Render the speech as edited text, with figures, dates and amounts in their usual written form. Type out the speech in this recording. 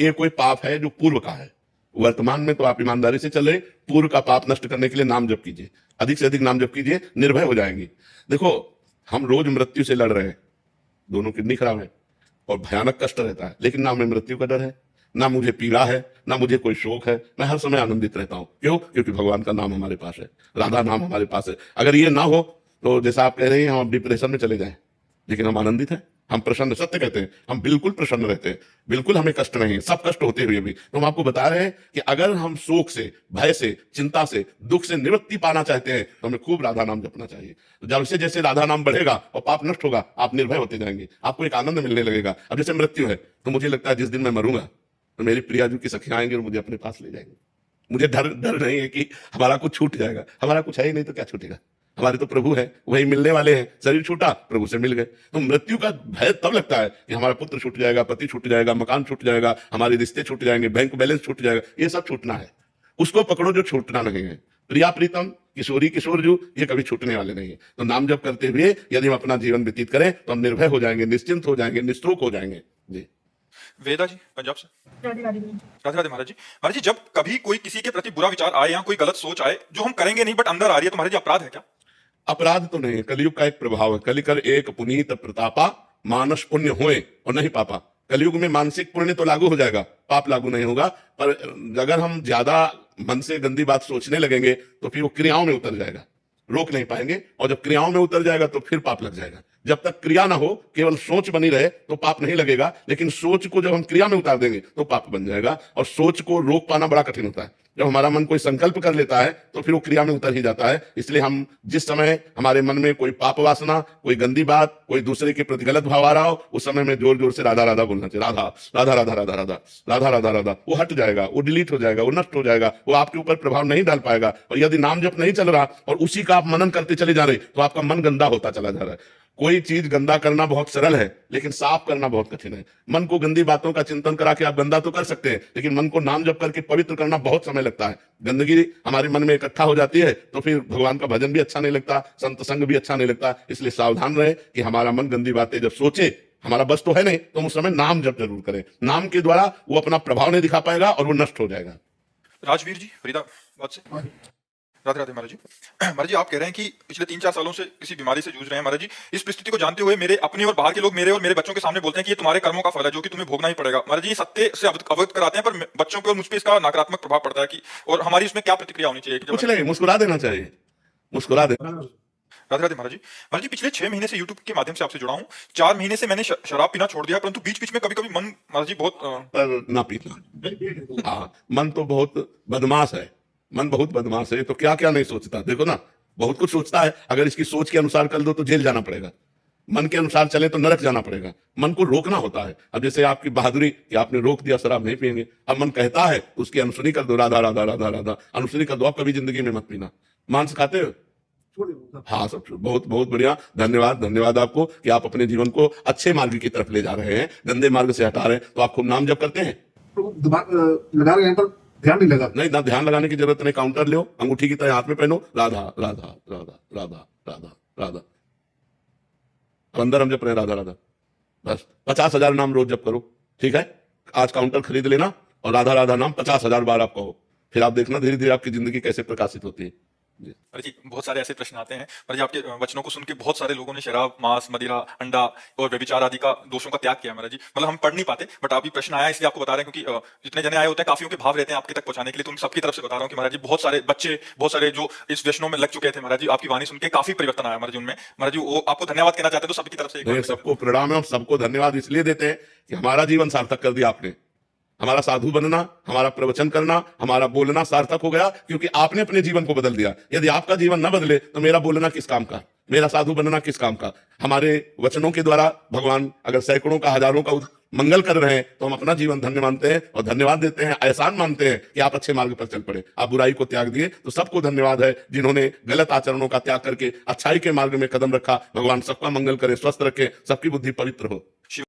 ये कोई पाप है जो पूर्व का है। वर्तमान में तो आप ईमानदारी से चल रहे, पूर्व का पाप नष्ट करने के लिए नाम जप कीजिए, अधिक से अधिक नाम जप कीजिए, निर्भय हो जाएंगे। देखो, हम रोज मृत्यु से लड़ रहे हैं, दोनों किडनी खराब है और भयानक कष्ट रहता है, लेकिन ना हमें मृत्यु का डर है, ना मुझे पीड़ा है, ना मुझे कोई शोक है। मैं हर समय आनंदित रहता हूं। क्यों? क्योंकि भगवान का नाम हमारे पास है, राधा नाम हमारे पास है। अगर ये ना हो तो जैसा आप कह रहे हैं हम डिप्रेशन में चले जाएं, लेकिन हम आनंदित हैं, हम प्रसन्न, सत्य कहते हैं, हम बिल्कुल प्रसन्न रहते हैं, बिल्कुल हमें कष्ट नहीं है, सब कष्ट होते हुए भी। तो हम आपको बता रहे हैं कि अगर हम शोक से, भय से, चिंता से, दुख से निवृत्ति पाना चाहते हैं तो हमें खूब राधा नाम जपना चाहिए। तो जैसे जैसे राधा नाम बढ़ेगा और पाप नष्ट होगा, आप निर्भय होते जाएंगे, आपको एक आनंद मिलने लगेगा। अब जैसे मृत्यु है तो मुझे लगता है जिस दिन मैं मरूंगा तो मेरी प्रियाजू की सखियां आएंगे और मुझे अपने पास ले जाएंगे। मुझे डर डर नहीं है कि हमारा कुछ छूट जाएगा, हमारा कुछ है ही नहीं तो क्या छूटेगा, हमारे तो प्रभु है, वही मिलने वाले हैं। शरीर छूटा, प्रभु से मिल गए। तो मृत्यु का भय तब लगता है कि हमारा पुत्र छूट जाएगा, पति छूट जाएगा, मकान छूट जाएगा, हमारे रिश्ते छूट जाएंगे, बैंक बैलेंस छूट जाएगा। ये सब छूटना है, उसको पकड़ो जो छूटना नहीं है। प्रिया प्रीतम, किशोरी किशोरजू, ये कभी छूटने वाले नहीं है। तो नाम जप करते हुए यदि हम अपना जीवन व्यतीत करें तो हम निर्भय हो जाएंगे, निश्चिंत हो जाएंगे, निस्त्रोक हो जाएंगे। जी। वेदा जी पंजाब से। राधे राधे। राधे राधे महाराज जी। महाराज जी, जब कभी कोई किसी के प्रति बुरा विचार आए या कोई गलत सोच आए जो हम करेंगे नहीं बट अंदर आ रही है, तो महाराज जी अपराध है क्या? अपराध तो नहीं है, कलयुग का एक प्रभाव है। कलिकर एक पुनीत प्रतापा, मानस पुण्य होए और नहीं पापा। कलयुग में मानसिक पुण्य तो लागू हो जाएगा, पाप लागू नहीं होगा। पर अगर हम ज्यादा मन से गंदी बात सोचने लगेंगे तो फिर वो क्रियाओं में उतर जाएगा, रोक नहीं पाएंगे। और जब क्रियाओं में उतर जाएगा तो फिर पाप लग जाएगा। जब तक क्रिया ना हो, केवल सोच बनी रहे तो पाप नहीं लगेगा, लेकिन सोच को जब हम क्रिया में उतार देंगे तो पाप बन जाएगा। और सोच को रोक पाना बड़ा कठिन होता है। जब हमारा मन कोई संकल्प कर लेता है तो फिर वो क्रिया में उतर ही जाता है। इसलिए हम जिस समय हमारे मन में कोई पाप वासना, कोई गंदी बात, कोई दूसरे के प्रति गलत भाव आ रहा हो, उस समय में जोर जोर से राधा राधा बोलना चाहिए। राधा राधा राधा राधा राधा राधा राधा राधा। वो हट जाएगा, वो डिलीट हो जाएगा, वो नष्ट हो जाएगा, वो आपके ऊपर प्रभाव नहीं डाल पाएगा। और यदि नाम जप नहीं चल रहा और उसी का आप मनन करते चले जा रहे तो आपका मन गंदा होता चला जा रहा है। कोई चीज गंदा करना बहुत सरल है, लेकिन साफ करना बहुत कठिन है। मन को गंदी बातों का चिंतन करा के आप गंदा तो कर सकते हैं, लेकिन मन को नाम जप करके पवित्र करना बहुत समय लगता है। गंदगी हमारे मन में इकट्ठा हो जाती है तो फिर भगवान का भजन भी अच्छा नहीं लगता, संत संग भी अच्छा नहीं लगता। इसलिए सावधान रहे कि हमारा मन गंदी बातें जब सोचे, हमारा बस तो है नहीं, तो उस समय नाम जप जरूर करें। नाम के द्वारा वो अपना प्रभाव नहीं दिखा पाएगा और वो नष्ट हो जाएगा। राजवीर जी फरीदाबाद से। राधे राधे महाराज जी। महाराज जी, आप कह रहे हैं कि पिछले 3-4 सालों से किसी बीमारी से जूझ रहे हैं। महाराज जी, इस परिस्थिति को जानते हुए मेरे अपने और बाहर के लोग मेरे और मेरे बच्चों के सामने बोलते हैं कि ये तुम्हारे कर्मों का फल है जो कि तुम्हें भोगना ही पड़ेगा। महाराज जी, सत्य से अवगत कराते हैं, पर बच्चों पे और मुझ पे इसका नकारात्मक प्रभाव पड़ता है कि, और हमारी इसमें क्या प्रतिक्रिया होनी चाहिए? कुछ नहीं, मुस्कुरा देना चाहिए, मुस्कुरा देना। राधे राधे महाराज जी। महाराज जी, पिछले 6 महीने से यूट्यूब के माध्यम से आपसे जुड़ा हूँ। 4 महीने से मैंने शराब पीना छोड़ दिया, परंतु बीच बीच में कभी कभी मन महाराज जी बहुत पर ना पीना। हाँ, मन तो बहुत बदमाश है, मन बहुत बदमाश है। तो क्या क्या नहीं सोचता, देखो ना, बहुत कुछ सोचता है। अगर इसकी सोच के अनुसार कर दो तो जेल जाना पड़ेगा, मन के अनुसार चले तो नरक जाना पड़ेगा। मन को रोकना होता है। अब जैसे आपकी बहादुरी कि आपने रोक दिया शराब नहीं पिएंगे, अब मन कहता है उसकी अनुसुनी कर दो, राधा राधा राधा राधा अनुसुनी कर दो। आप कभी जिंदगी में मत पीना। मांस खाते हो? हाँ, सब बहुत बहुत बढ़िया। धन्यवाद, धन्यवाद आपको कि आप अपने जीवन को अच्छे मार्ग की तरफ ले जा रहे हैं, गंदे मार्ग से हटा रहे हैं। तो आप खूब नाम जप करते हैं? दिमाग लगा रहे हैं पर ध्यान नहीं लगा। नहीं ना, ध्यान लगाने की जरूरत नहीं। काउंटर लो, अंगूठी की तरह हाथ में पहनो, राधा राधा राधा राधा राधा राधा। अंदर हम जप रहे हैं राधा राधा, बस 50,000 नाम रोज जप करो, ठीक है? आज काउंटर खरीद लेना और राधा राधा नाम 50,000 बार आप कहो, फिर आप देखना धीरे धीरे आपकी जिंदगी कैसे प्रकाशित होती है। अरे जी, बहुत सारे ऐसे प्रश्न आते हैं। पर जी, आपके वचनों को सुन के बहुत सारे लोगों ने शराब, मांस, मदिरा, अंडा और व्यभिचार आदि का दोषों का त्याग किया। महाराज जी, मतलब हम पढ़ नहीं पाते, बट आप भी प्रश्न आया इसलिए आपको बता रहे हैं, क्योंकि जितने जने आए होते हैं काफियों के भाव रहते हैं आपके तक पहुंचाने के लिए। तो उन सबकी तरफ से बता रहा हूँ कि महाराज जी, बहुत सारे बच्चे, बहुत सारे जो इस व्यसनों में लग चुके थे, महाराज जी आपकी वाणी सुन के काफी परिवर्तन आया महाराज जी उनमें। महाराज जी, वो आपको धन्यवाद कहना चाहते हैं, तो सबकी तरफ से सबको प्रणाम है। और सबको धन्यवाद इसलिए देते हैं कि हमारा जीवन सार्थक कर दिया आपने। हमारा साधु बनना, हमारा प्रवचन करना, हमारा बोलना सार्थक हो गया, क्योंकि आपने अपने जीवन को बदल दिया। यदि आपका जीवन न बदले तो मेरा बोलना किस काम का, मेरा साधु बनना किस काम का। हमारे वचनों के द्वारा भगवान अगर सैकड़ों का, हजारों का मंगल कर रहे हैं तो हम अपना जीवन धन्य मानते हैं और धन्यवाद देते हैं, एहसान मानते हैं कि आप अच्छे मार्ग पर चल पड़े, आप बुराई को त्याग दिए। तो सबको धन्यवाद है जिन्होंने गलत आचरणों का त्याग करके अच्छाई के मार्ग में कदम रखा। भगवान सबका मंगल करे, स्वस्थ रखे, सबकी बुद्धि पवित्र हो।